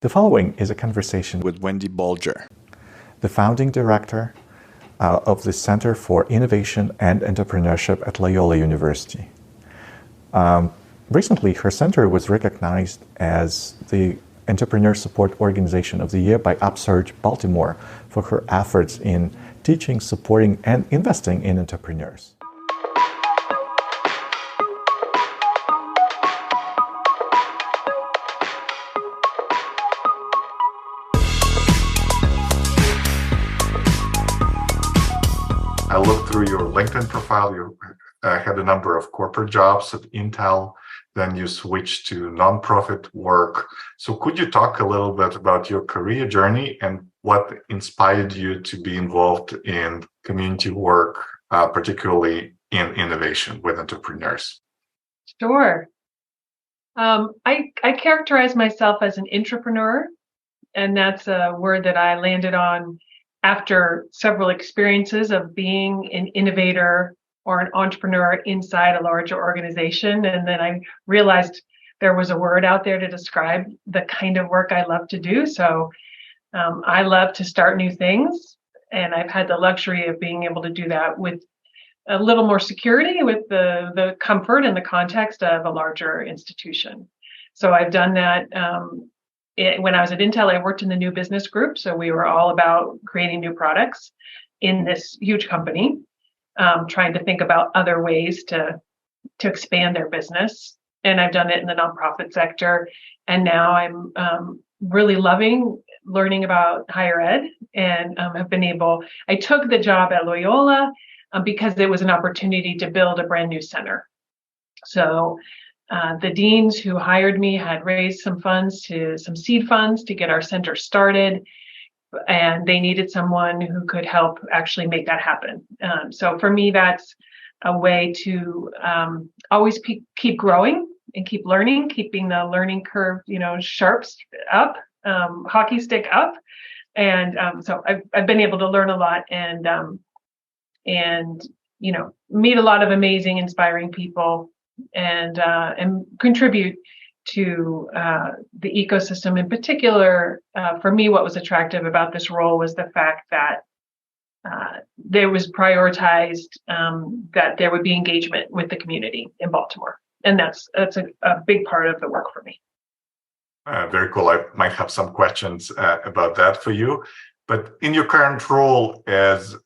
The following is a conversation with Wendy Bolger, the founding director of the Center for Innovation and Entrepreneurship at Loyola University. Recently, her center was recognized as the Entrepreneur Support Organization of the Year by UpSurge Baltimore for her efforts in teaching, supporting, and investing in entrepreneurs. I looked through your LinkedIn profile. You had a number of corporate jobs at Intel, then you switched to nonprofit work. So could you talk a little bit about your career journey and what inspired you to be involved in community work, particularly in innovation with entrepreneurs? Sure. I characterize myself as an intrapreneur, and that's a word that I landed on after several experiences of being an innovator or an entrepreneur inside a larger organization. And then I realized there was a word out there to describe the kind of work I love to do. So I love to start new things. And I've had the luxury of being able to do that with a little more security, with the comfort and the context of a larger institution. So I've done that. When I was at Intel, I worked in the new business group. So we were all about creating new products in this huge company, trying to think about other ways to expand their business. And I've done it in the nonprofit sector. And now I'm really loving learning about higher ed, and I took the job at Loyola because it was an opportunity to build a brand new center. So the deans who hired me had raised some seed funds to get our center started, and they needed someone who could help actually make that happen. So for me, that's a way to always keep growing and keep learning, keeping the learning curve, sharp up, hockey stick up. And so I've been able to learn a lot and meet a lot of amazing, inspiring people, and contribute to the ecosystem. In particular, for me, what was attractive about this role was the fact that there was prioritized that there would be engagement with the community in Baltimore, and that's a big part of the work for me. Very cool. I might have some questions about that for you. But in your current role as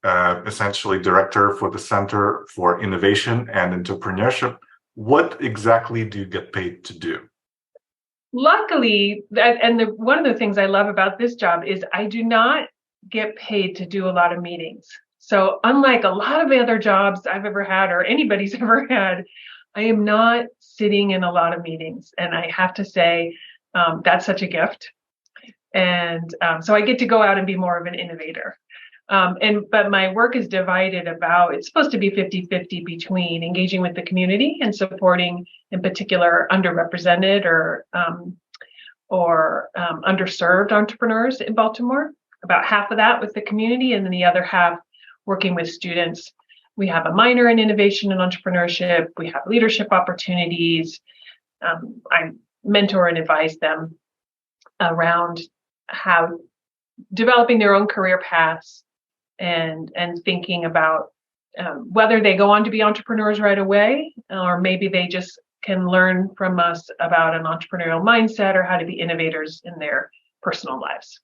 essentially director for the Center for Innovation and Entrepreneurship, what exactly do you get paid to do? Luckily, one of the things I love about this job is I do not get paid to do a lot of meetings. So unlike a lot of other jobs I've ever had or anybody's ever had, I am not sitting in a lot of meetings. And I have to say, that's such a gift. And so I get to go out and be more of an innovator. But my work is divided it's supposed to be 50-50 between engaging with the community and supporting, in particular, underrepresented or underserved entrepreneurs in Baltimore. About half of that with the community, and then the other half working with students. We have a minor in innovation and entrepreneurship. We have leadership opportunities. I mentor and advise them around how developing their own career paths and thinking about whether they go on to be entrepreneurs right away, or maybe they just can learn from us about an entrepreneurial mindset or how to be innovators in their personal lives.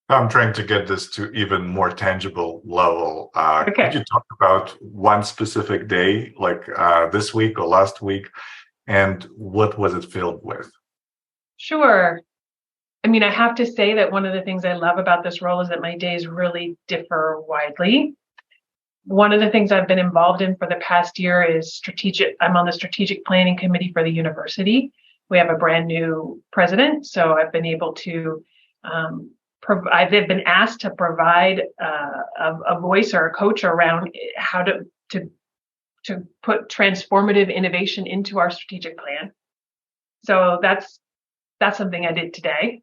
I'm trying to get this to even more tangible level. Okay. Could you talk about one specific day, like this week or last week, and what was it filled with? Sure. I mean, I have to say that one of the things I love about this role is that my days really differ widely. One of the things I've been involved in for the past year is strategic. I'm on the strategic planning committee for the university. We have a brand new president, so I've been able to I've been asked to provide a voice or a coach around how to put transformative innovation into our strategic plan. So that's something I did today.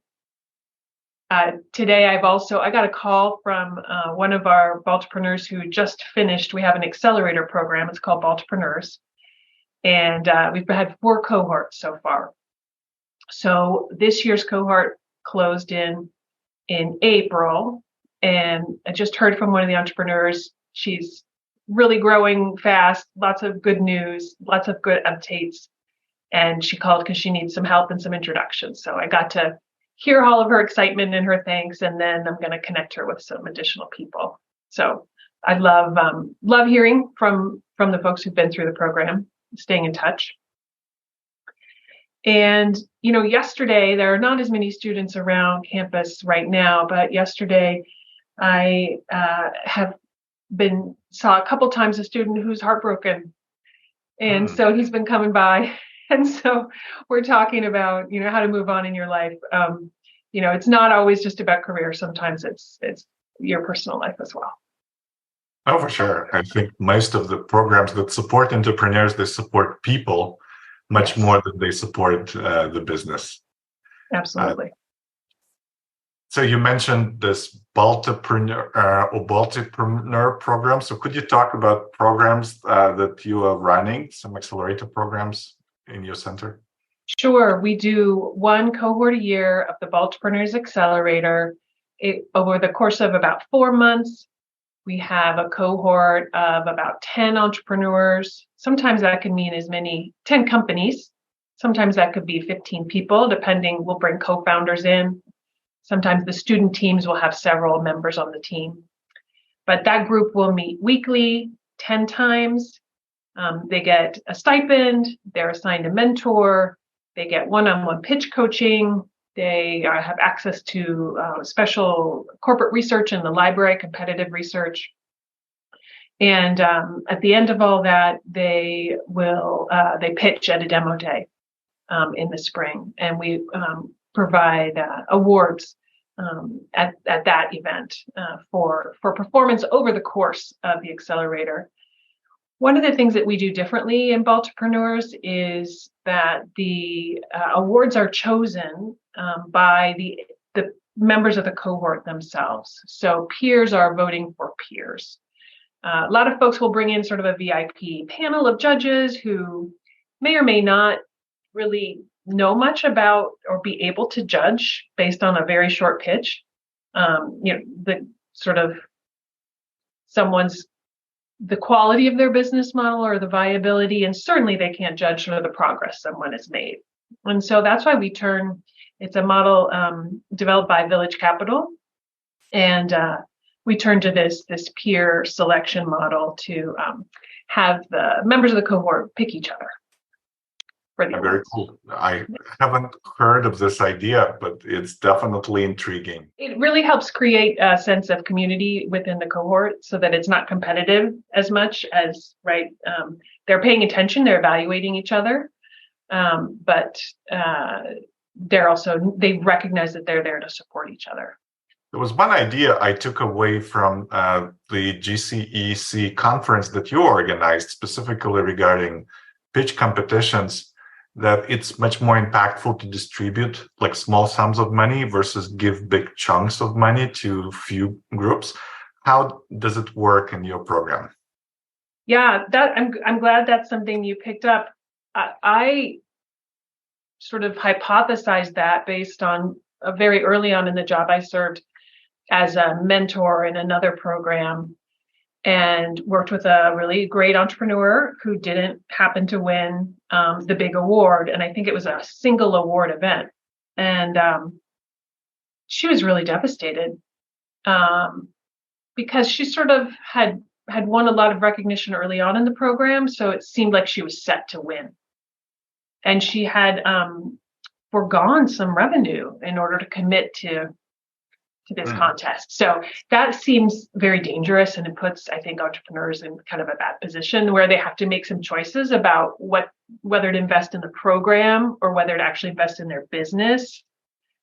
Today, I got a call from one of our Baltipreneurs who just finished. We have an accelerator program. It's called Baltipreneurs. And we've had 4 cohorts so far. So this year's cohort closed in April. And I just heard from one of the entrepreneurs. She's really growing fast, lots of good news, lots of good updates. And she called because she needs some help and some introductions. So I got to hear all of her excitement and her thanks, and then I'm going to connect her with some additional people. So I love hearing from the folks who've been through the program, staying in touch. And, yesterday, there are not as many students around campus right now, but yesterday I saw a couple times a student who's heartbroken. And so he's been coming by. And so we're talking about, how to move on in your life. It's not always just about career. Sometimes it's your personal life as well. Oh, for sure. I think most of the programs that support entrepreneurs, they support people much more than they support the business. Absolutely. So you mentioned this Baltipreneur program. So could you talk about programs that you are running, some accelerator programs in your center? Sure. We do one cohort a year of the Baltipreneurs Accelerator. Over the course of about 4 months, we have a cohort of about 10 entrepreneurs. Sometimes that can mean as many 10 companies. Sometimes that could be 15 people, depending. We'll bring co-founders in. Sometimes the student teams will have several members on the team. But that group will meet weekly, 10 times. They get a stipend. They're assigned a mentor. They get one-on-one pitch coaching. They have access to special corporate research in the library, competitive research. And at the end of all that, they pitch at a demo day in the spring. And we provide awards at that event for performance over the course of the accelerator. One of the things that we do differently in Baltipreneurs is that the awards are chosen by the members of the cohort themselves. So peers are voting for peers. A lot of folks will bring in sort of a VIP panel of judges who may or may not really know much about or be able to judge based on a very short pitch. The sort of the quality of their business model or the viability, and certainly they can't judge sort of the progress someone has made. And so that's why it's a model developed by Village Capital, and we turn to this peer selection model to have the members of the cohort pick each other for the Very awards. cool. I haven't heard of this idea, but it's definitely intriguing. It really helps create a sense of community within the cohort so that it's not competitive as much as, right? They're paying attention, they're evaluating each other, but they recognize that they're there to support each other. There was one idea I took away from the GCEC conference that you organized, specifically regarding pitch competitions, that it's much more impactful to distribute like small sums of money versus give big chunks of money to few groups. How does it work in your program? Yeah, I'm glad that's something you picked up. I sort of hypothesized that based on very early on in the job I served as a mentor in another program, and worked with a really great entrepreneur who didn't happen to win the big award. And I think it was a single award event. And she was really devastated because she sort of had won a lot of recognition early on in the program. So it seemed like she was set to win. And she had foregone some revenue in order to commit to this contest. So that seems very dangerous, and it puts, I think, entrepreneurs in kind of a bad position where they have to make some choices about whether to invest in the program or whether to actually invest in their business,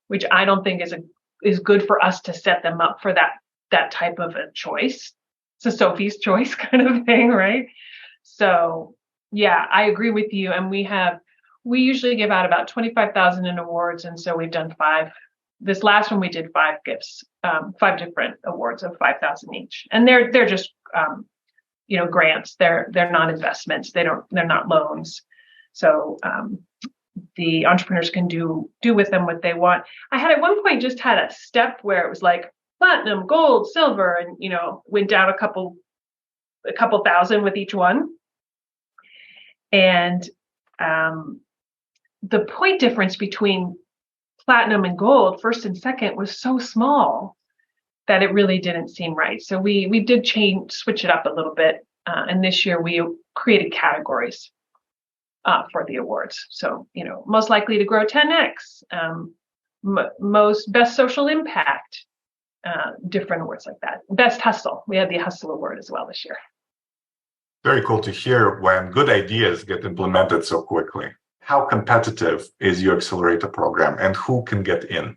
which I don't think is good for us to set them up for that type of a choice. It's a Sophie's choice kind of thing, right? So yeah, I agree with you. And we usually give out about 25,000 in awards, and so we've done 5. This last one we did 5 gifts, 5 different awards of 5,000 each, and they're just grants. They're not investments. They're not loans. So the entrepreneurs can do with them what they want. I had at one point just had a step where it was like platinum, gold, silver, and went down a couple thousand with each one. And the point difference between platinum and gold, first and second, was so small that it really didn't seem right. So we did switch it up a little bit. And this year we created categories for the awards. So, most likely to grow 10x, most best social impact, different awards like that. Best hustle. We had the hustle award as well this year. Very cool to hear when good ideas get implemented so quickly. How competitive is your accelerator program and who can get in?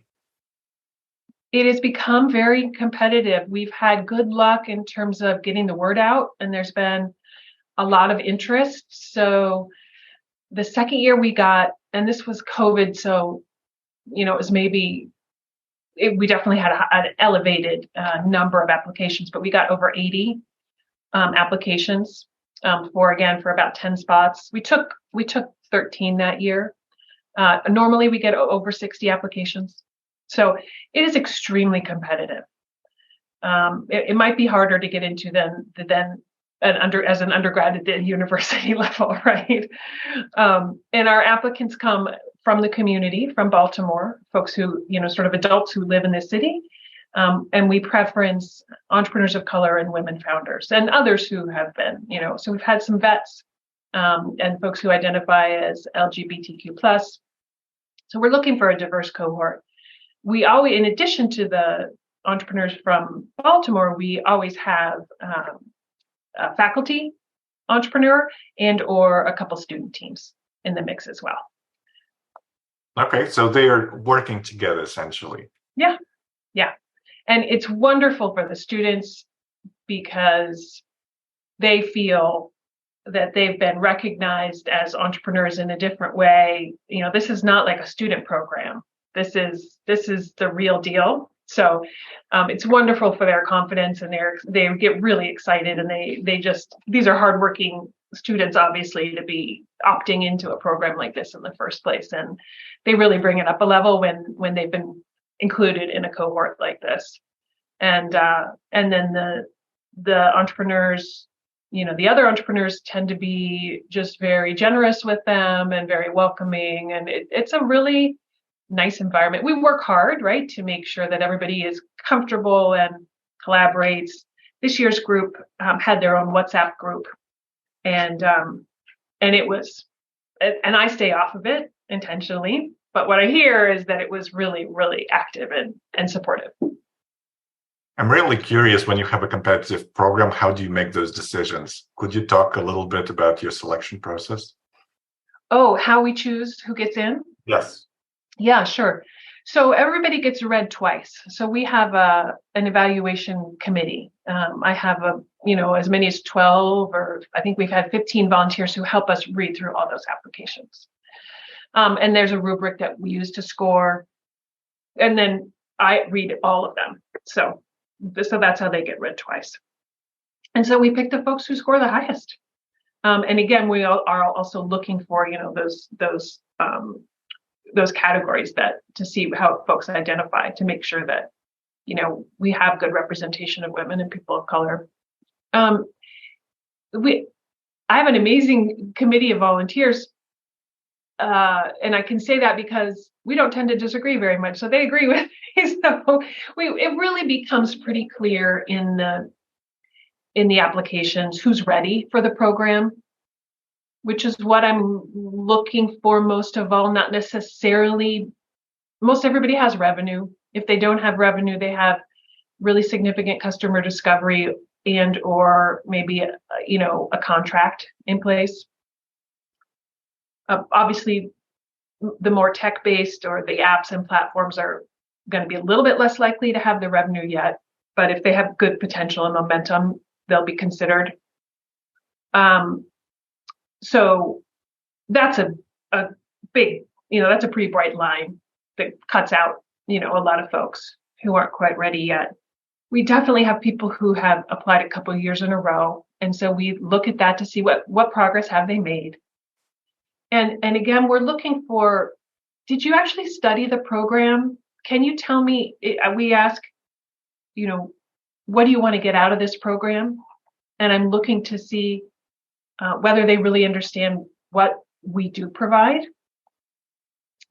It has become very competitive. We've had good luck in terms of getting the word out, and there's been a lot of interest. So the second year we got, and this was COVID, so, it was we definitely had an elevated number of applications, but we got over 80 applications for about 10 spots. We took 13 that year. Normally we get over 60 applications. So it is extremely competitive. It might be harder to get into than as an undergrad at the university level, right? And our applicants come from the community, from Baltimore, folks who, sort of adults who live in this city. And we preference entrepreneurs of color and women founders and others who have been, so we've had some vets and folks who identify as LGBTQ+. So we're looking for a diverse cohort. We always, in addition to the entrepreneurs from Baltimore, we always have a faculty entrepreneur and or a couple student teams in the mix as well. Okay, so they are working together essentially. Yeah. And it's wonderful for the students because they feel that they've been recognized as entrepreneurs in a different way. This is not like a student program. This is the real deal. So it's wonderful for their confidence, and they get really excited, and these are hardworking students, obviously, to be opting into a program like this in the first place, and they really bring it up a level when they've been included in a cohort like this. And then the entrepreneurs, the other entrepreneurs tend to be just very generous with them and very welcoming, and it's a really nice environment. We work hard, right, to make sure that everybody is comfortable and collaborates. This year's group had their own WhatsApp group, and it was, and I stay off of it intentionally, but what I hear is that it was really, really active and supportive. I'm really curious, when you have a competitive program, how do you make those decisions? Could you talk a little bit about your selection process? Oh, how we choose who gets in? Yes. Yeah, sure. So everybody gets read twice. So we have an evaluation committee. I have as many as 12, or I think we've had 15 volunteers who help us read through all those applications. And there's a rubric that we use to score. And then I read all of them. So that's how they get read twice. And so we pick the folks who score the highest. And again, we are also looking for, those categories to see how folks identify, to make sure that, we have good representation of women and people of color. I have an amazing committee of volunteers. And I can say that because we don't tend to disagree very much. So they agree with me. So it really becomes pretty clear in the applications who's ready for the program, which is what I'm looking for most of all. Not necessarily, most everybody has revenue. If they don't have revenue, they have really significant customer discovery and or maybe a contract in place. Obviously, the more tech-based or the apps and platforms are going to be a little bit less likely to have the revenue yet, but if they have good potential and momentum, they'll be considered. So that's a big, that's a pretty bright line that cuts out, a lot of folks who aren't quite ready yet. We definitely have people who have applied a couple of years in a row. And so we look at that to see what progress have they made. And again, we're looking for, did you actually study the program? Can you tell me, we ask, what do you want to get out of this program? And I'm looking to see whether they really understand what we do provide.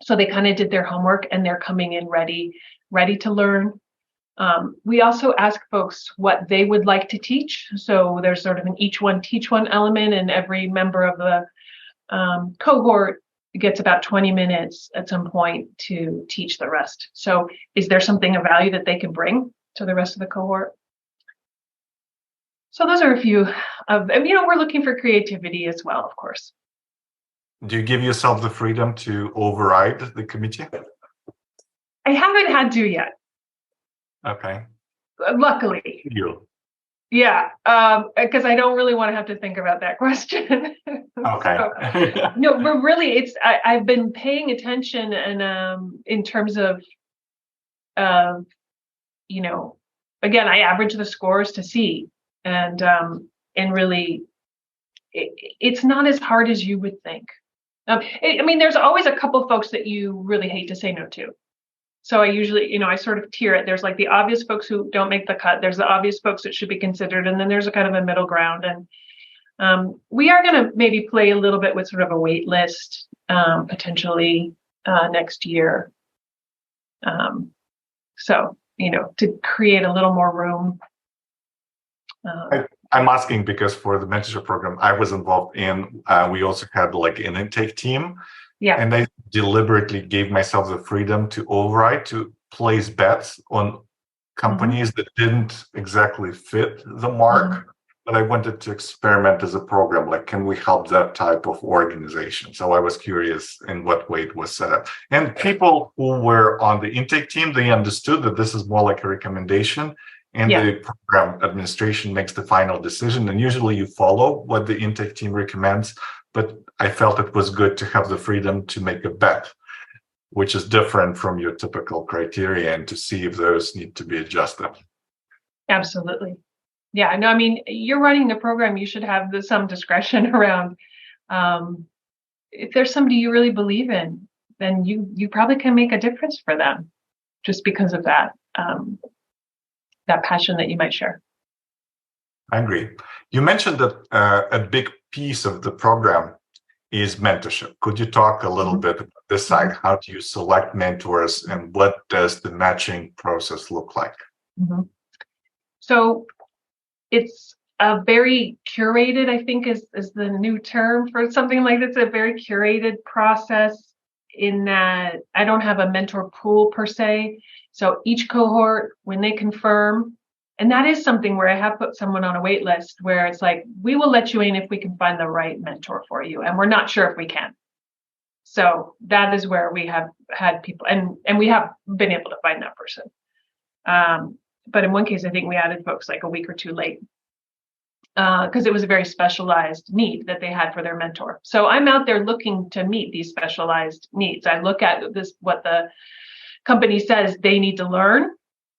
So they kind of did their homework and they're coming in ready to learn. We also ask folks what they would like to teach. So there's sort of an each one teach one element, and every member of the cohort gets about 20 minutes at some point to teach the rest. So is there something of value that they can bring to the rest of the cohort? So those are a few of, we're looking for creativity as well, of course. Do you give yourself the freedom to override the committee? I haven't had to yet. Okay. Luckily. You. Yeah, because I don't really want to have to think about that question. Okay. So, no, but really, I've been paying attention, and in terms of, again, I average the scores to see, and really, it's not as hard as you would think. There's always a couple folks that you really hate to say no to. So I usually, I sort of tier it. There's like the obvious folks who don't make the cut. There's the obvious folks that should be considered. And then there's a kind of a middle ground. And we are going to maybe play a little bit with sort of a wait list potentially next year. So, to create a little more room. I'm asking because for the mentorship program I was involved in, we also had like an intake team. Yeah. And I deliberately gave myself the freedom to override, to place bets on companies that didn't exactly fit the mark, but I wanted to experiment as a program. Like, can we help that type of organization? So I was curious in what way it was set up. And people who were on the intake team, they understood that this is more like a recommendation, and the program administration makes the final decision. And usually you follow what the intake team recommends. But I felt it was good to have the freedom to make a bet, which is different from your typical criteria, and to see if those need to be adjusted. Absolutely. Yeah, no, you're running the program. You should have some discretion around if there's somebody you really believe in, then you probably can make a difference for them just because of that, that passion that you might share. I agree. You mentioned that a big piece of the program is mentorship. Could you talk a little bit about this side? How do you select mentors, and what does the matching process look like? So it's a very curated, I think is the new term for something like this, a very curated process in that I don't have a mentor pool per se. So each cohort, when they confirm, and that is something where I have put someone on a wait list where it's like, we will let you in if we can find the right mentor for you. And we're not sure if we can. So that is where we have had people, and we have been able to find that person. But in one case, I think we added folks like a week or two late because it was a very specialized need that they had for their mentor. So I'm out there looking to meet these specialized needs. I look at this, what the company says they need to learn,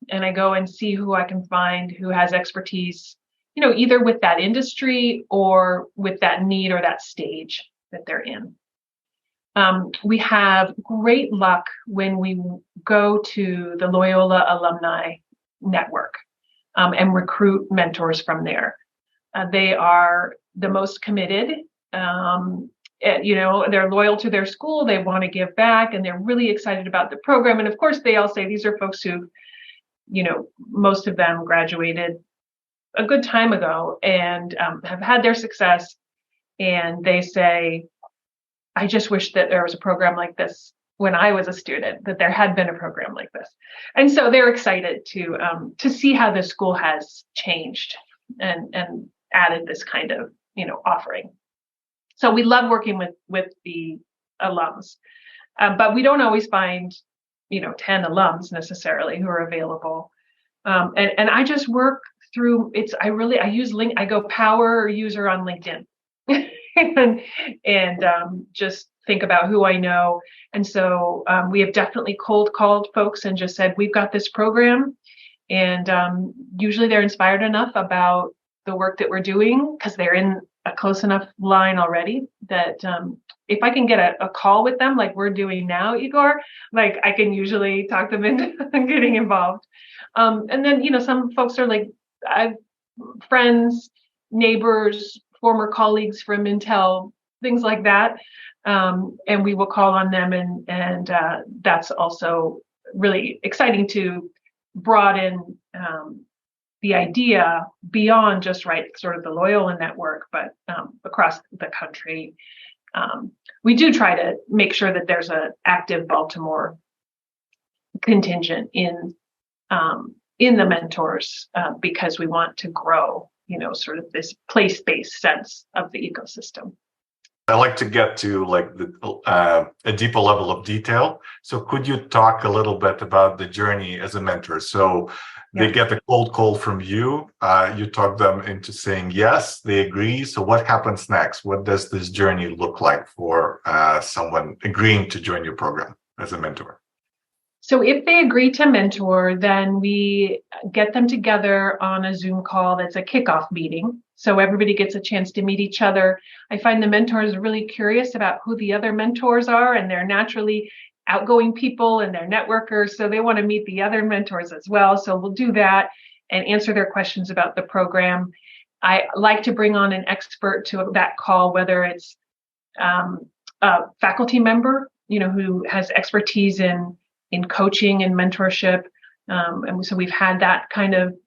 and I go and see who I can find who has expertise, either with that industry or with that need or that stage that they're in. We have great luck when we go to the Loyola Alumni Network and recruit mentors from there. They are the most committed. They're loyal to their school. They want to give back, and they're really excited about the program. And of course, they all say these are folks who, most of them graduated a good time ago and have had their success. And they say, I just wish that there was a program like this when I was a student, that there had been a program like this. And so they're excited to see how the school has changed and added this kind of, offering. So we love working with the alums, but we don't always find, 10 alums necessarily who are available. And I just work through I use I go power user on LinkedIn and just think about who I know. And so we have definitely cold called folks and just said, we've got this program. And usually they're inspired enough about the work that we're doing because they're in a close enough line already that if I can get a call with them like we're doing now, Igor, like I can usually talk them into getting involved. And then, some folks are like, I've friends, neighbors, former colleagues from Intel, things like that. And we will call on them, and that's also really exciting to broaden the idea beyond just sort of the Loyola network, but across the country. We do try to make sure that there's an active Baltimore contingent in the mentors because we want to grow, sort of this place-based sense of the ecosystem. I like to get to a deeper level of detail. So could you talk a little bit about the journey as a mentor? So they get a cold call from you. You talk them into saying yes, they agree. So what happens next? What does this journey look like for someone agreeing to join your program as a mentor? So if they agree to mentor, then we get them together on a Zoom call that's a kickoff meeting. So everybody gets a chance to meet each other. I find the mentors really curious about who the other mentors are, and they're naturally outgoing people and they're networkers. So they want to meet the other mentors as well. So we'll do that and answer their questions about the program. I like to bring on an expert to that call, whether it's a faculty member, who has expertise in coaching and mentorship. And so we've had that kind of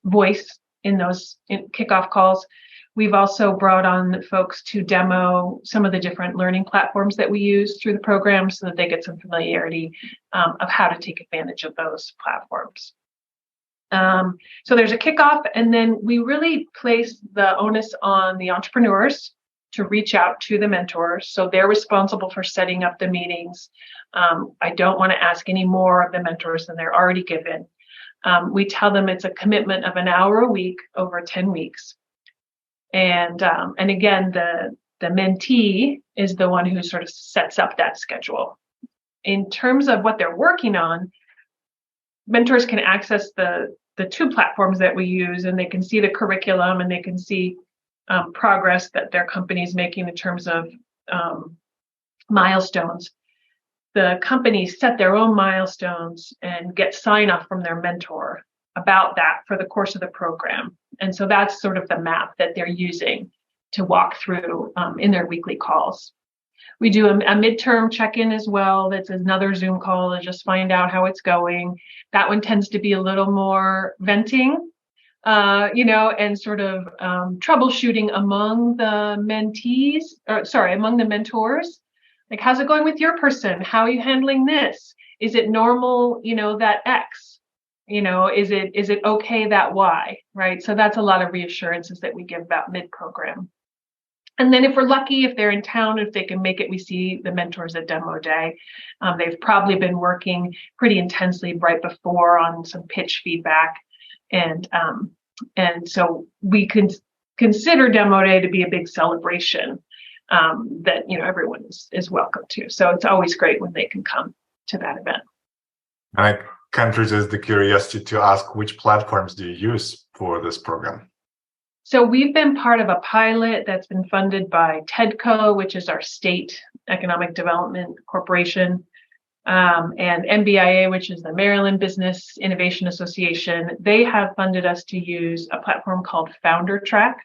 voice in those kickoff calls. We've also brought on folks to demo some of the different learning platforms that we use through the program so that they get some familiarity of how to take advantage of those platforms. So there's a kickoff, and then we really place the onus on the entrepreneurs to reach out to the mentors. So they're responsible for setting up the meetings. I don't want to ask any more of the mentors than they're already given. We tell them it's a commitment of an hour a week over 10 weeks. And again, the mentee is the one who sort of sets up that schedule. In terms of what they're working on, mentors can access the two platforms that we use, and they can see the curriculum and they can see progress that their company is making in terms of milestones. The companies set their own milestones and get sign-off from their mentor about that for the course of the program. And so that's sort of the map that they're using to walk through in their weekly calls. We do a midterm check-in as well. That's another Zoom call to just find out how it's going. That one tends to be a little more venting, and sort of troubleshooting among the among the mentors. Like, how's it going with your person? How are you handling this? Is it normal, that X? Is it okay that Y, right? So that's a lot of reassurances that we give about mid-program. And then if we're lucky, if they're in town, if they can make it, we see the mentors at demo day. They've probably been working pretty intensely right before on some pitch feedback. And so we can consider demo day to be a big celebration that everyone is welcome to. So it's always great when they can come to that event. I can't resist the curiosity to ask, which platforms do you use for this program? So we've been part of a pilot that's been funded by TEDCO, which is our state economic development corporation, and MBIA, which is the Maryland Business Innovation Association. They have funded us to use a platform called Founder Track.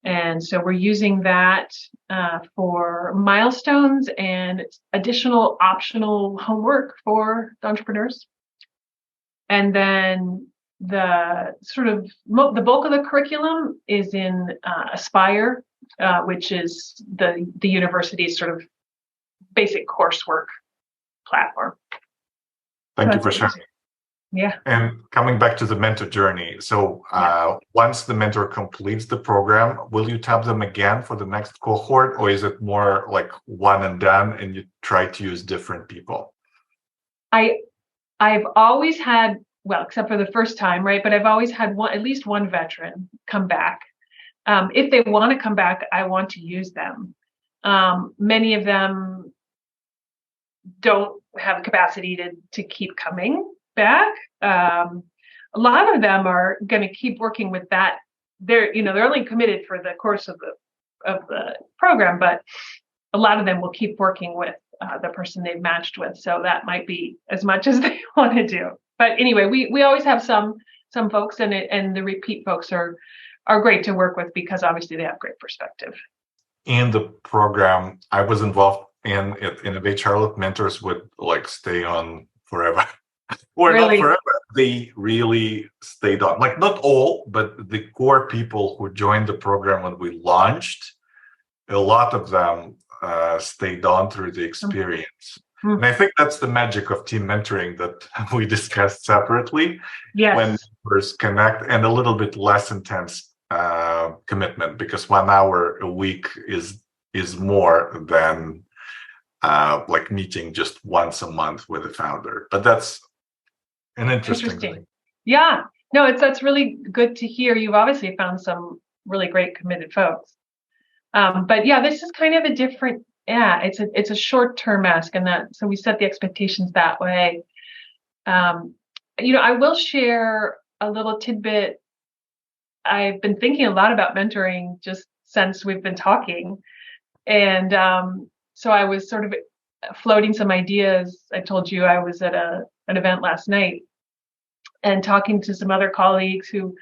And so we're using that for milestones and additional optional homework for the entrepreneurs. And then the the bulk of the curriculum is in Aspire, which is the university's sort of basic coursework platform. Thank you for sharing. Yeah. And coming back to the mentor journey, so once the mentor completes the program, will you tap them again for the next cohort, or is it more like one and done and you try to use different people? I've always had, well, except for the first time, right? But I've always had at least one veteran come back. If they want to come back, I want to use them. Many of them don't have capacity to keep coming back. A lot of them are going to keep working with that they're only committed for the course of the program, but a lot of them will keep working with the person they've matched with. So that might be as much as they want to do. But anyway, we always have some folks, and the repeat folks are great to work with because obviously they have great perspective. In the program I was involved in, Innovate Charlotte, mentors would like stay on forever. Or Really? not forever. They really stayed on. Like not all, but the core people who joined the program when we launched, a lot of them stayed on through the experience. Mm-hmm. And I think that's the magic of team mentoring that we discussed separately. Yes. When members connect, and a little bit less intense commitment, because 1 hour a week is more than like meeting just once a month with a founder. But that's an interesting thing. Yeah. No, that's really good to hear. You've obviously found some really great committed folks. But yeah, this is kind of a different, it's a short-term ask, and so we set the expectations that way. I will share a little tidbit. I've been thinking a lot about mentoring just since we've been talking. And so I was sort of floating some ideas. I told you I was at an event last night and talking to some other colleagues who,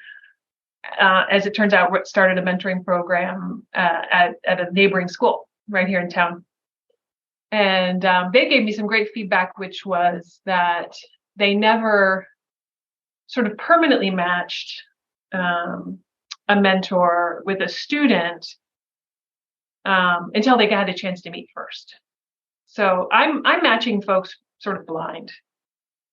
as it turns out, started a mentoring program at a neighboring school right here in town. And they gave me some great feedback, which was that they never sort of permanently matched a mentor with a student until they had a chance to meet first. So I'm matching folks sort of blind.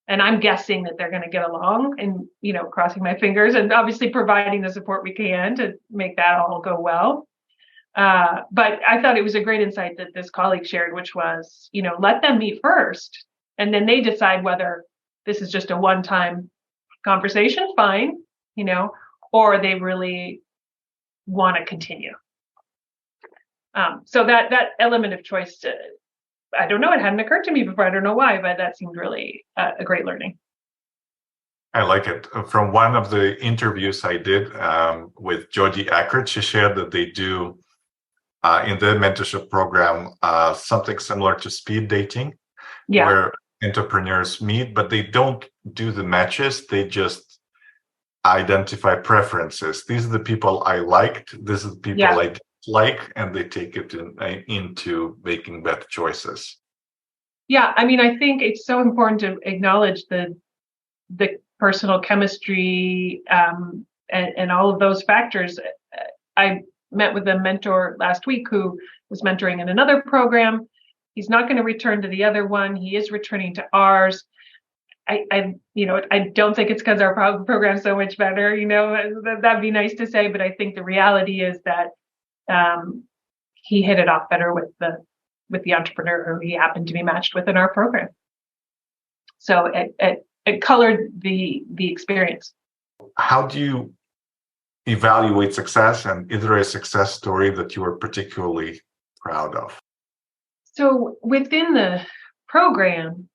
And I'm guessing that they're going to get along, and, crossing my fingers and obviously providing the support we can to make that all go well. But I thought it was a great insight that this colleague shared, which was, let them meet first, and then they decide whether this is just a one-time conversation, fine, or they really want to continue. So that element of choice, I don't know, it hadn't occurred to me before. I don't know why, but that seemed really a great learning. I like it. From one of the interviews I did with Jodie Ackert, she shared that they do in the mentorship program something similar to speed dating, where entrepreneurs meet, but they don't do the matches. They just identify preferences. These are the people I liked. These are the people I didn't like, and they take it into making better choices. Yeah, I mean, I think it's so important to acknowledge the personal chemistry and all of those factors. I met with a mentor last week who was mentoring in another program. He's not going to return to the other one. He is returning to ours. I don't think it's because our program's so much better. That'd be nice to say, but I think the reality is that he hit it off better with the entrepreneur who he happened to be matched with in our program. So it colored the experience. How do you evaluate success, and is there a success story that you are particularly proud of? So within the program,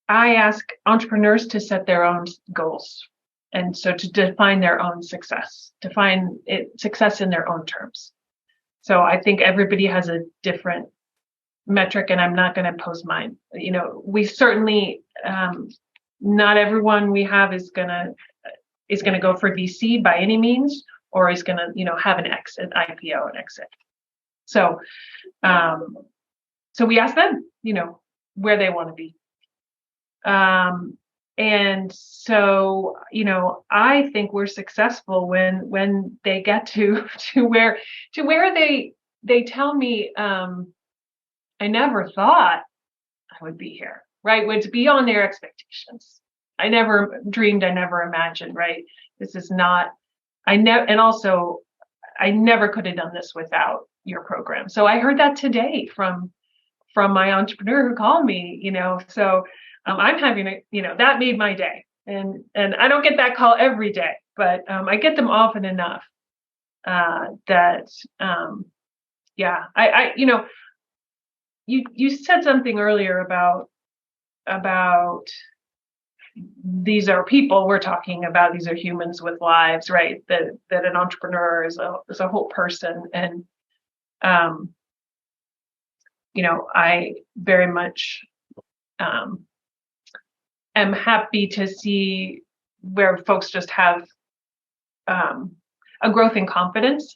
I ask entrepreneurs to set their own goals. And so to define their own success, define success in their own terms. So I think everybody has a different metric, and I'm not going to pose mine. We certainly, not everyone we have is going to go for VC by any means, or is going to, have an exit, IPO, an exit. So, so we ask them, where they want to be. And so, I think we're successful when they get to where they tell me, I never thought I would be here, right? It's beyond their expectations. I never dreamed, I never imagined, right? This is not, and also I never could have done this without your program. So I heard that today from my entrepreneur who called me, so I'm having that made my day. And I don't get that call every day, but I get them often enough that, you said something earlier about these are people we're talking about. These are humans with lives, right? That an entrepreneur is a whole person. And, I very much am happy to see where folks just have a growth in confidence.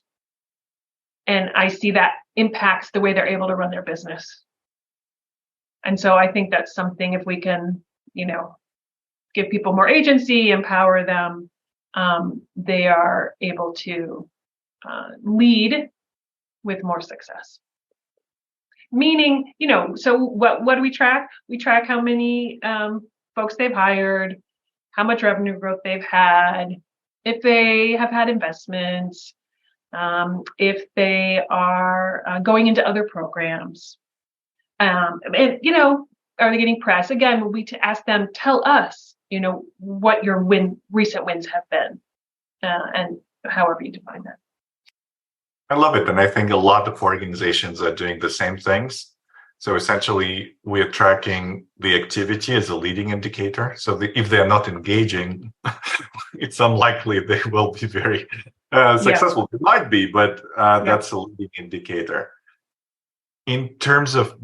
And I see that impacts the way they're able to run their business. And so I think that's something, if we can, give people more agency, empower them, they are able to lead with more success. Meaning, so what do we track? We track how many folks they've hired, how much revenue growth they've had, if they have had investments, if they are going into other programs, and are they getting press? Again, we to ask them, tell us, what your recent wins have been, and however you define that. I love it, and I think a lot of organizations are doing the same things. So essentially, we are tracking the activity as a leading indicator. So if they're not engaging, it's unlikely they will be very successful. It might be, but that's a leading indicator. In terms of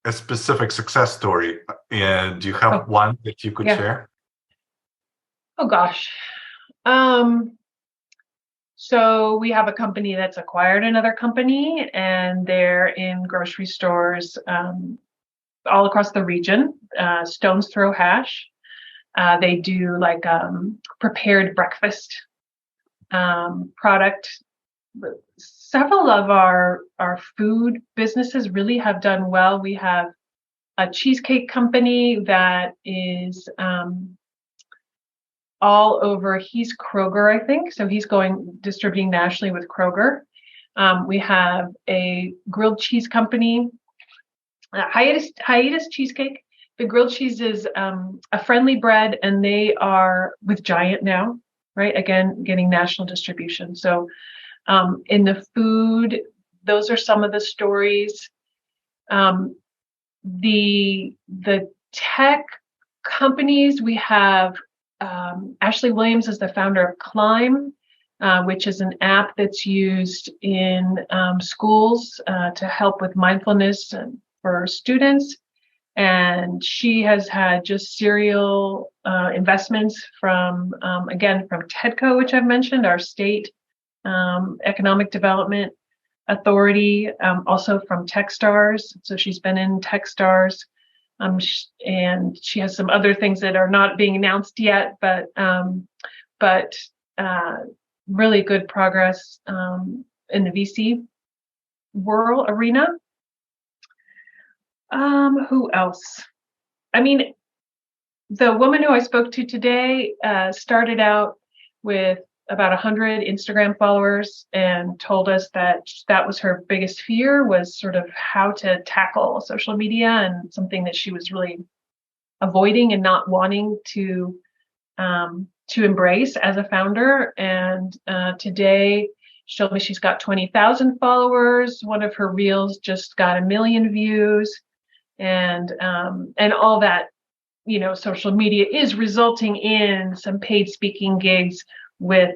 a specific success story, and do you have one that you could share? Oh gosh. So we have a company that's acquired another company, and they're in grocery stores all across the region. Stone's Throw Hash. They do like prepared breakfast product. Several of our food businesses really have done well. We have a cheesecake company that is all over. He's Kroger, I think. So he's distributing nationally with Kroger. We have a grilled cheese company, Hiatus Cheesecake. The grilled cheese is a friendly bread, and they are with Giant now, right? Again, getting national distribution. So in the food, those are some of the stories. The tech companies, we have Ashley Williams is the founder of Climb, which is an app that's used in schools to help with mindfulness for students. And she has had just serial investments from TEDCO, which I've mentioned, our state economic development authority, also from Techstars. So she's been in Techstars. And she has some other things that are not being announced yet, but really good progress in the VC arena. Who else? I mean, the woman who I spoke to today started out with about 100 Instagram followers and told us that was her biggest fear, was sort of how to tackle social media, and something that she was really avoiding and not wanting to embrace as a founder. And today she told me she's got 20,000 followers. One of her reels just got 1 million views, and all that, social media is resulting in some paid speaking gigs with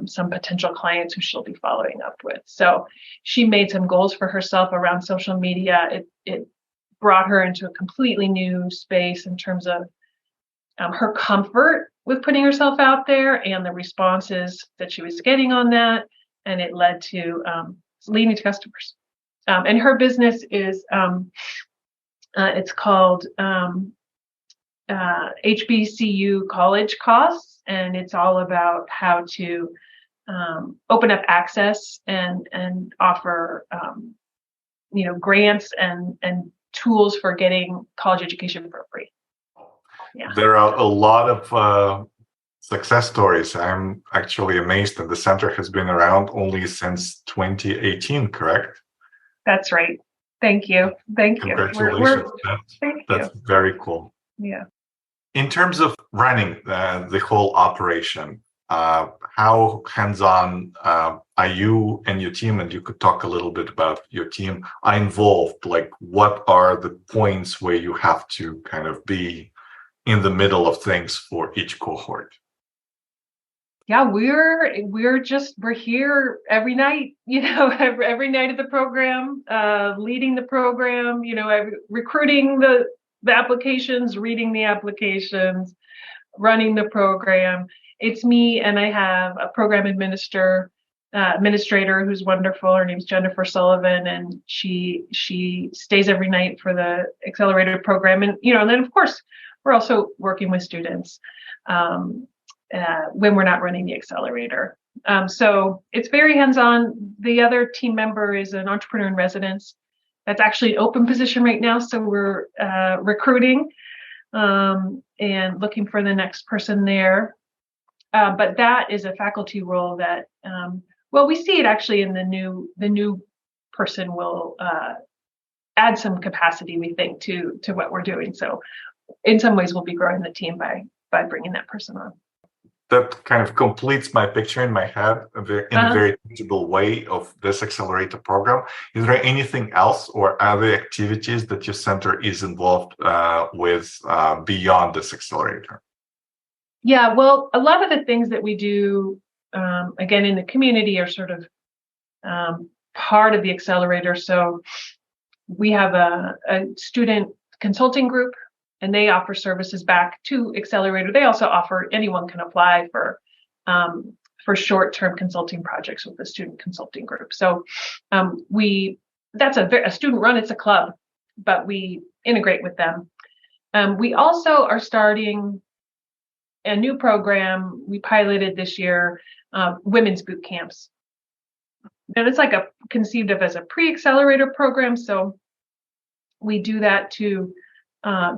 some potential clients who she'll be following up with. So she made some goals for herself around social media. It brought her into a completely new space in terms of her comfort with putting herself out there and the responses that she was getting on that. And it led to leading to customers. And her business is, it's called HBCU college costs. And it's all about how to open up access and offer, grants and tools for getting college education for free. Yeah. There are a lot of success stories. I'm actually amazed that the center has been around only since 2018, correct? That's right. Thank you. Thank you. Congratulations. That's you. very cool. Yeah. In terms of running the whole operation, how hands-on are you and your team? And you could talk a little bit about your team are involved. Like, what are the points where you have to kind of be in the middle of things for each cohort? Yeah, we're here every night, every night of the program, leading the program, recruiting the applications, reading the applications, running the program. It's me, and I have a program administrator who's wonderful. Her name's Jennifer Sullivan, and she stays every night for the accelerator program. And and then of course we're also working with students when we're not running the accelerator. So it's very hands-on. The other team member is an entrepreneur in residence. That's actually an open position right now. So we're recruiting and looking for the next person there. But that is a faculty role that, we see it actually in the new person will add some capacity, we think, to what we're doing. So in some ways, we'll be growing the team by bringing that person on. That kind of completes my picture in my head in a very tangible way of this accelerator program. Is there anything else or other activities that your center is involved with beyond this accelerator? Yeah, well, a lot of the things that we do, again, in the community are sort of part of the accelerator. So we have a student consulting group, and they offer services back to Accelerator. They also offer, anyone can apply for short-term consulting projects with the student consulting group. So that's a student run, it's a club, but we integrate with them. We also are starting a new program we piloted this year, women's boot camps. And it's like conceived of as a pre-accelerator program. So we do that to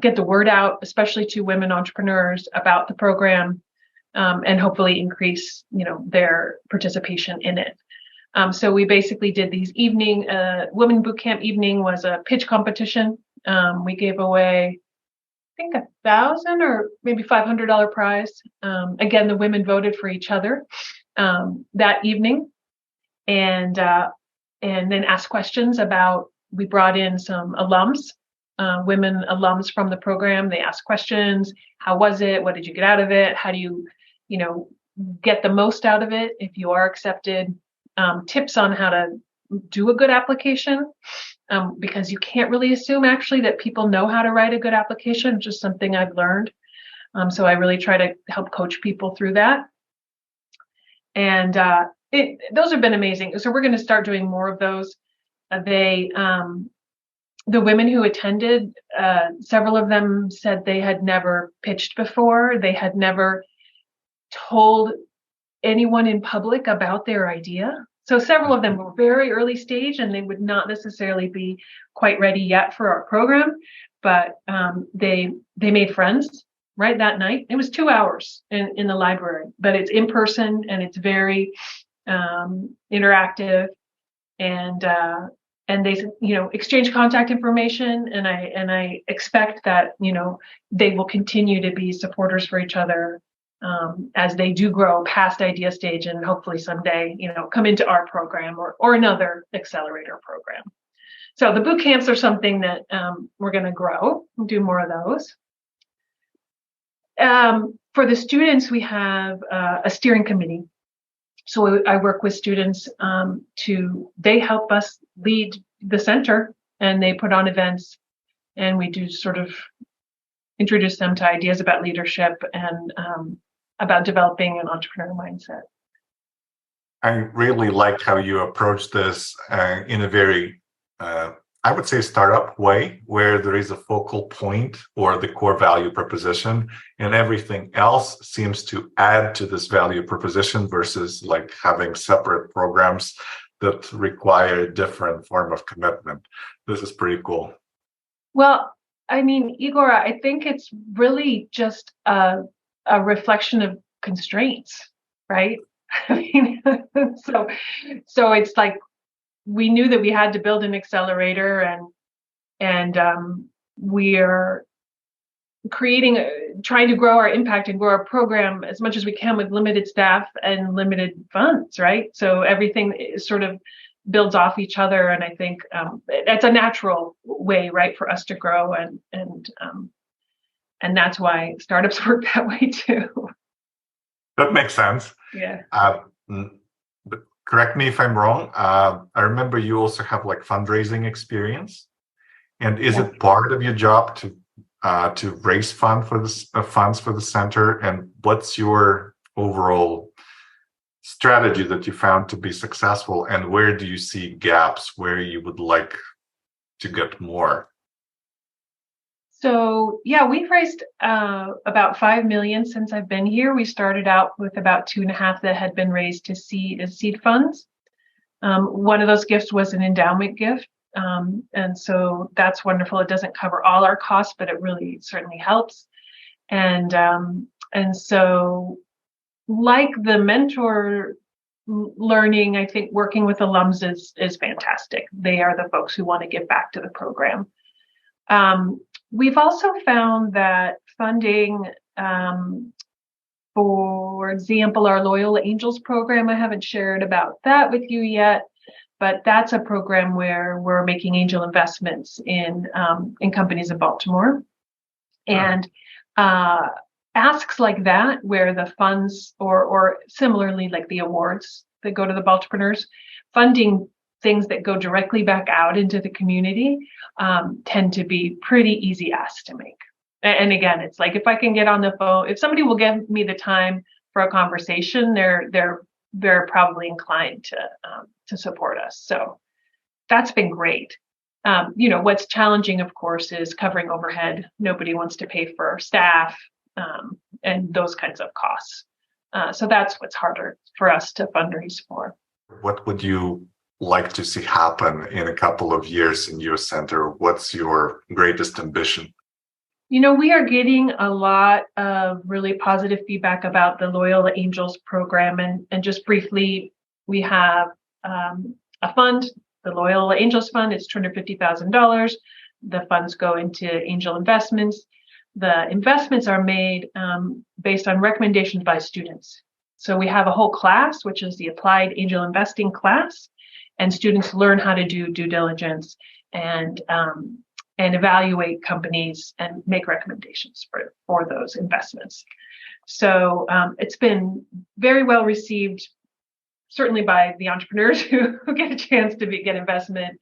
get the word out, especially to women entrepreneurs, about the program, and hopefully increase, their participation in it. So we basically did these women boot camp evening was a pitch competition. We gave away, I think, $1,000 or maybe $500 prize. Again, the women voted for each other that evening, and then asked questions about. We brought in some alums. Women alums from the program. They asked questions. How was it? What did you get out of it? How do you, get the most out of it if you are accepted? Tips on how to do a good application, because you can't really assume actually that people know how to write a good application, just something I've learned. So I really try to help coach people through that. And those have been amazing. So we're going to start doing more of those. The women who attended, several of them said they had never pitched before. They had never told anyone in public about their idea. So several of them were very early stage, and they would not necessarily be quite ready yet for our program. But they made friends right that night. It was 2 hours in the library, but it's in person and it's very interactive. And they, exchange contact information, and I expect that, they will continue to be supporters for each other as they do grow past idea stage, and hopefully someday, come into our program or another accelerator program. So the boot camps are something that we're going to grow and do more of those. For the students, we have a steering committee. So I work with students they help us lead the center, and they put on events, and we do sort of introduce them to ideas about leadership and about developing an entrepreneurial mindset. I really like how you approach this in a very, I would say, startup way, where there is a focal point or the core value proposition, and everything else seems to add to this value proposition versus like having separate programs that require a different form of commitment. This is pretty cool. Well, I mean, Igor, I think it's really just a reflection of constraints, right? I mean, so it's like, we knew that we had to build an accelerator, and we are trying to grow our impact and grow our program as much as we can with limited staff and limited funds, right? So everything sort of builds off each other, and I think that's a natural way, right, for us to grow and And that's why startups work that way too. That makes sense. Yeah. But correct me if I'm wrong. I remember you also have like fundraising experience. And is it part of your job to raise funds for the center? And what's your overall strategy that you found to be successful? And where do you see gaps where you would like to get more? So yeah, we've raised about 5 million since I've been here. We started out with about 2.5 that had been raised to seed funds. One of those gifts was an endowment gift. And so that's wonderful. It doesn't cover all our costs, but it really certainly helps. And so like the mentor learning, I think working with alums is fantastic. They are the folks who want to give back to the program. We've also found that funding, for example, our Loyola Angels program, I haven't shared about that with you yet, but that's a program where we're making angel investments in companies in Baltimore. And asks like that, where the funds or similarly like the awards that go to the Baltipreneurs, funding things that go directly back out into the community tend to be pretty easy asks to make. And again, it's like if I can get on the phone, if somebody will give me the time for a conversation, they're probably inclined to support us. So that's been great. What's challenging, of course, is covering overhead. Nobody wants to pay for staff and those kinds of costs. So that's what's harder for us to fundraise for. What would you like to see happen in a couple of years in your center? What's your greatest ambition? We are getting a lot of really positive feedback about the Loyola Angels program. And just briefly, we have a fund, the Loyola Angels Fund. It's $250,000. The funds go into angel investments. The investments are made based on recommendations by students. So we have a whole class, which is the Applied Angel Investing class, and students learn how to do due diligence and evaluate companies and make recommendations for those investments. So it's been very well received, certainly by the entrepreneurs who get a chance to get investment,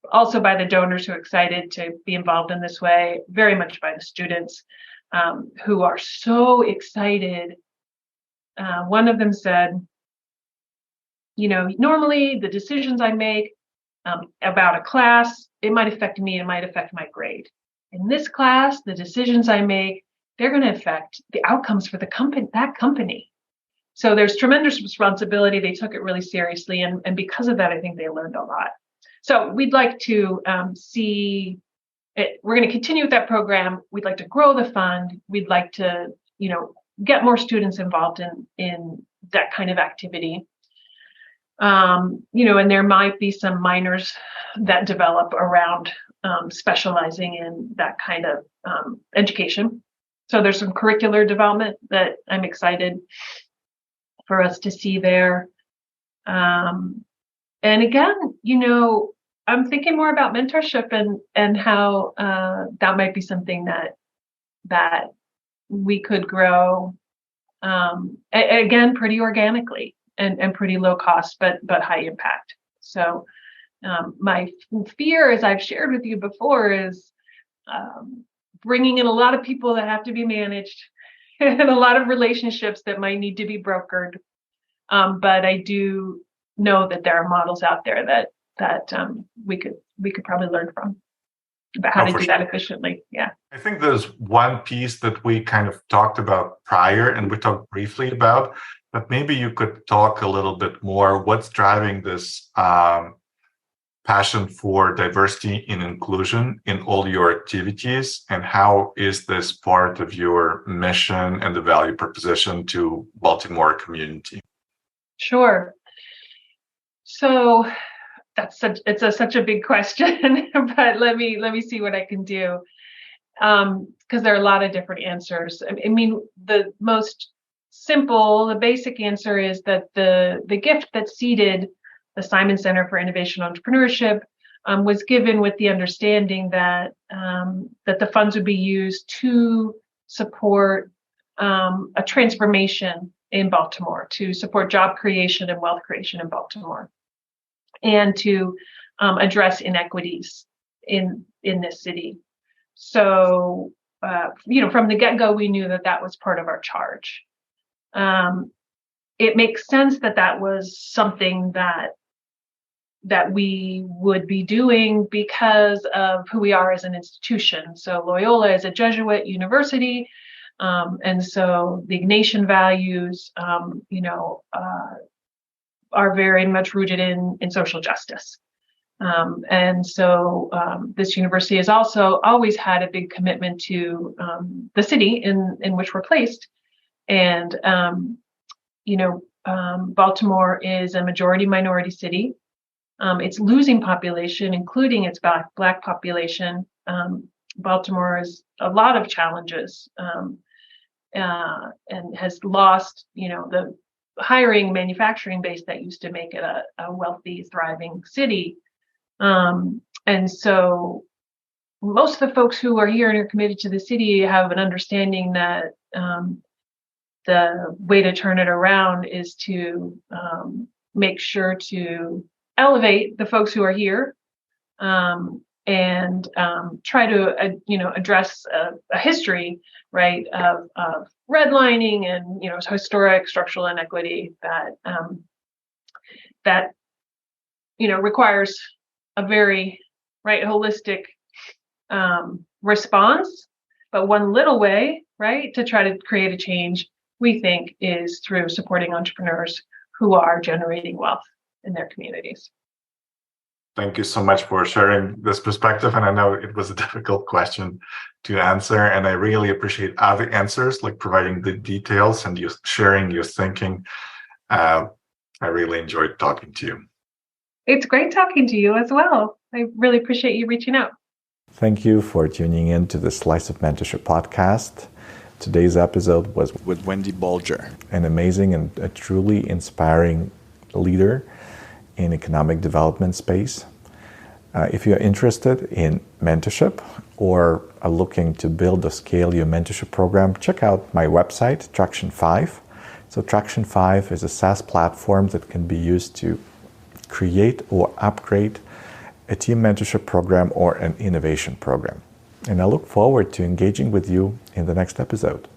also by the donors who are excited to be involved in this way, very much by the students who are so excited. One of them said, normally the decisions I make about a class, it might affect me, it might affect my grade. In this class, the decisions I make, they're going to affect the outcomes for that company. So there's tremendous responsibility. They took it really seriously. And because of that, I think they learned a lot. So we'd like to see it. We're going to continue with that program. We'd like to grow the fund. We'd like to, get more students involved in that kind of activity. And there might be some minors that develop around specializing in that kind of education. So there's some curricular development that I'm excited for us to see there. And again, I'm thinking more about mentorship and how that might be something that we could grow, again, pretty organically and pretty low cost, but high impact. So my fear, as I've shared with you before, is bringing in a lot of people that have to be managed and a lot of relationships that might need to be brokered. But I do know that there are models out there that we could probably learn from about how to do that efficiently. Yeah. I think there's one piece that we kind of talked about prior, and we talked briefly about, but maybe you could talk a little bit more. What's driving this passion for diversity and inclusion in all your activities, and how is this part of your mission and the value proposition to Baltimore community? Sure. So it's such a big question, but let me see what I can do, because there are a lot of different answers. I mean, the most simple, the basic answer is that the gift that seeded the Simon Center for Innovation Entrepreneurship was given with the understanding that that the funds would be used to support a transformation in Baltimore, to support job creation and wealth creation in Baltimore, and to address inequities in this city. So, from the get-go, we knew that was part of our charge. It makes sense that was something that we would be doing because of who we are as an institution. So Loyola is a Jesuit university, and so the Ignatian values, are very much rooted in social justice. And so this university has also always had a big commitment to the city in which we're placed. And, Baltimore is a majority minority city. It's losing population, including its Black population. Baltimore has a lot of challenges and has lost, the hiring manufacturing base that used to make it a wealthy, thriving city. And so most of the folks who are here and are committed to the city have an understanding that the way to turn it around is to make sure to elevate the folks who are here and try to address a history, right, of redlining and historic structural inequity that requires a very holistic response. But one little way, right, to try to create a change, we think, is through supporting entrepreneurs who are generating wealth in their communities. Thank you so much for sharing this perspective. And I know it was a difficult question to answer, and I really appreciate all the answers, like providing the details and you sharing your thinking. I really enjoyed talking to you. It's great talking to you as well. I really appreciate you reaching out. Thank you for tuning in to the Slice of Mentorship podcast. Today's episode was with Wendy Bolger, an amazing and a truly inspiring leader in economic development space. If you're interested in mentorship or are looking to build or scale your mentorship program, check out my website, Traction 5. So Traction 5 is a SaaS platform that can be used to create or upgrade a team mentorship program or an innovation program. And I look forward to engaging with you in the next episode.